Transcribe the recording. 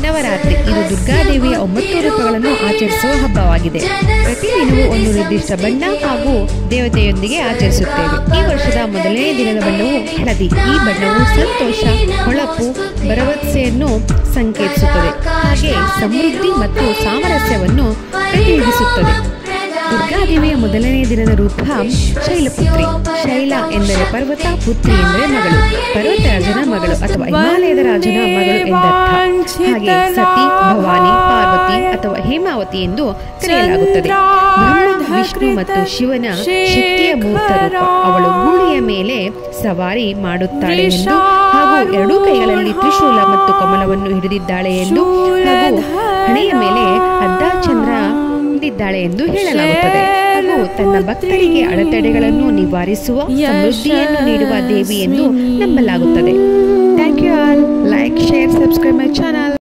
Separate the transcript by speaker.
Speaker 1: ನವರಾತ್ರಿ ಇದು ದುರ್ಗಾದೇವಿಯ 9 ರೂಪಗಳನ್ನು ಆಚರಿಸುವ ಹಬ್ಬವಾಗಿದೆ. ಪ್ರತಿದಿನವೂ ಒಂದು ನಿರ್ದಿಷ್ಟ ಬಣ್ಣ ಹಾಗೂ ದೇವತೆಯೊಂದಿಗೆ ಆಚರಿಸುತ್ತೇವೆ. ಈ ವರ್ಷದ ಮೊದಲನೇ ದಿನದ ಬಣ್ಣವು ಹಳದಿ. ಈ ಬಣ್ಣವು ಸಂತೋಷ, ಹೊಳಪು, ಭರವಸೆಯನ್ನು ಸಂಕೇತಿಸುತ್ತದೆ. ಹಾಗೆ ಸಮೃದ್ಧಿ ಮತ್ತು ಸಾಮರಸ್ಯವನ್ನು ಪ್ರತಿನಿಧಿಸುತ್ತದೆ. ದುರ್ಗಾದೇವಿಯ ಮೊದಲನೇ ದಿನದ ರೂಪ ಶೈಲಪುತ್ರಿ. ಶೈಲ ಎಂದರೆ ಪರ್ವತ, ಪುತ್ರಿ ಎಂದರೆ ಮಗಳು. ಪರ್ವತರಾಜನ ಮಗಳು ಅಥವಾ ಹಿಮಾಲಯದ ರಾಜನ ಮಗಳು ಎಂದರ್ಥ. ಹಾಗೆ ಸತಿ, ಭವಾನಿ, ಪಾರ್ವತಿ ಅಥವಾ ಹೇಮಾವತಿ ಎಂದು ಕರೆಯಲಾಗುತ್ತದೆ. ಬ್ರಹ್ಮ, ವಿಷ್ಣು ಮತ್ತು ಶಿವನ ಶಕ್ತಿಯ ಮೂರ್ತ ರೂಪ. ಅವಳು ಗೂಳಿಯ ಮೇಲೆ ಸವಾರಿ ಮಾಡುತ್ತಾಳೆ ಎಂದು ಹಾಗೂ ಎರಡೂ ಕೈಗಳಲ್ಲಿ ತ್ರಿಶೂಲ ಮತ್ತು ಕಮಲವನ್ನು ಹಿಡಿದಿದ್ದಾಳೆ ಎಂದು ಹಾಗೂ ಹಣೆಯ ಮೇಲೆ ಅರ್ಧಚಂದ್ರ ಹೊಂದಿದ್ದಾಳೆ ಎಂದು ಹೇಳಲಾಗುತ್ತದೆ. ಹಾಗೂ ತನ್ನ ಭಕ್ತರಿಗೆ ಅಡೆತಡೆಗಳನ್ನು ನಿವಾರಿಸುವ, ಸಮೃದ್ಧಿಯನ್ನು ನೀಡುವ ದೇವಿ ಎಂದು ನಂಬಲಾಗುತ್ತದೆ. Thank you all. Like, share, subscribe my channel.